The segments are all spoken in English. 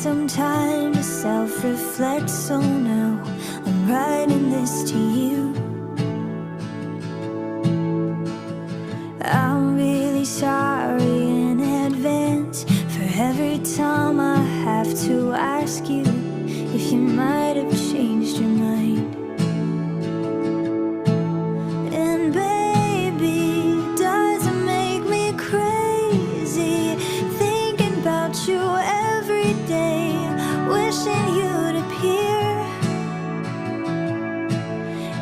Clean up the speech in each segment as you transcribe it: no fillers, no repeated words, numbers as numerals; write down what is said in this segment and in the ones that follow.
some time to self-reflect, so now I'm writing this to you. I'm really sorry in advance for every time I have to ask you if you might have changed your mind. And baby, does it make me crazy thinking about you every day, wishing you'd appear?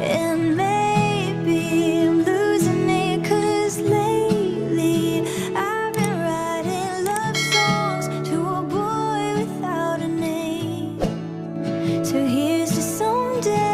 And maybe I'm losing it, 'cause lately I've been writing love songs to a boy without a name. So here's to someday.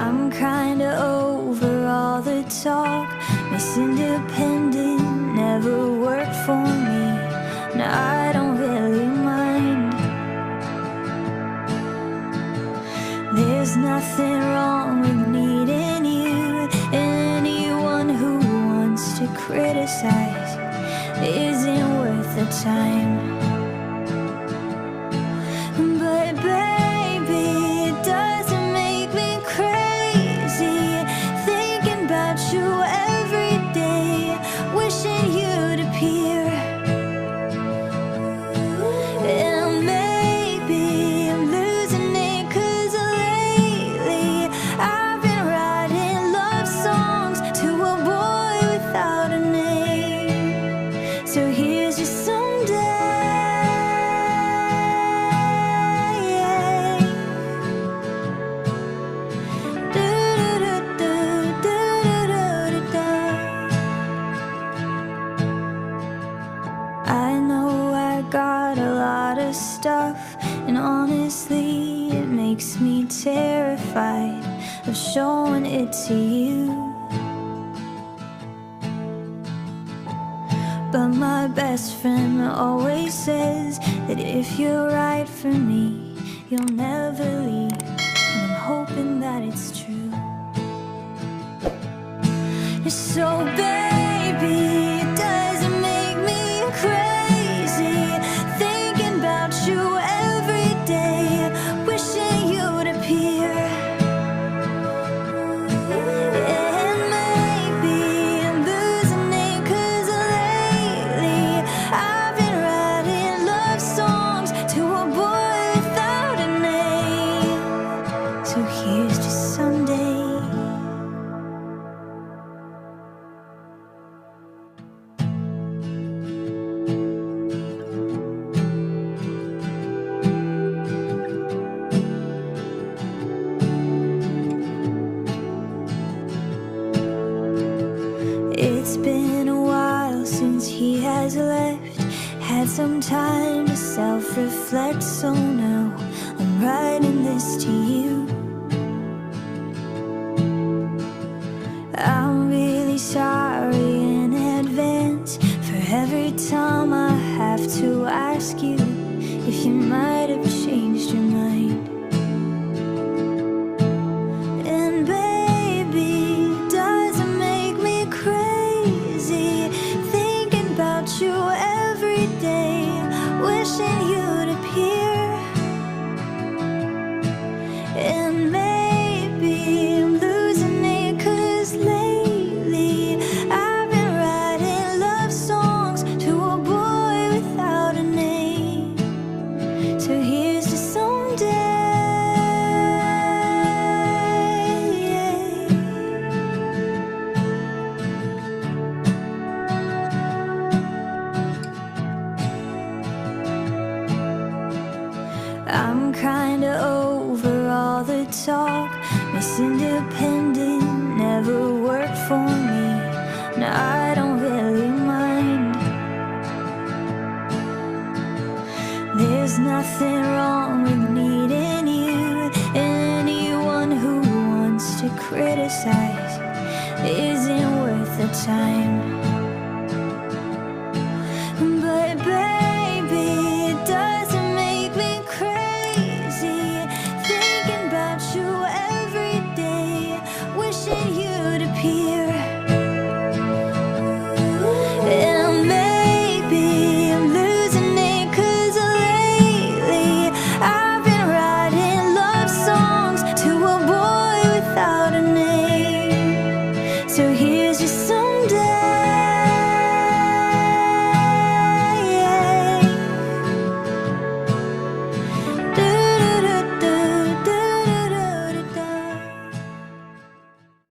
I'm kinda over all the talk. Miss Independent never worked for me. Now I don't really mind. There's nothing wrong with needing you. Anyone who wants to criticize isn't worth the time. But baby, it doesn't make me crazy thinking about you every day, wishing you'd appear. And maybe I'm losing it, 'cause lately I've been writing love songs to a boy without a name. So here's your someday. I know I got a lot of stuff, and honestly it makes me terrified of showing it to you. But my best friend always says that if you're right for me, you'll never leave, and I'm hoping that it's true. So baby, it doesn't make me crazy thinking about you every day, wishing you'd appear. And maybe I'm losing it, 'cause lately I've been writing love songs to a boy without a name. So here's to someday. It's been a while since he has left. Had some time to self-reflect, so now I'm writing this to you. I'm really sorry in advance for every time I have to ask you if you might have changed your mind. And baby, does it make me crazy thinking about you every day, wishing you'd appear? And maybe I'm losing it, 'cause lately I've been writing love songs to a boy without a name. So here's to someday. I'm kinda over all the talk. Miss Independent never worked for me. Now I don't really mind. There's nothing wrong with needing you. Anyone who wants to criticize isn't worth the time.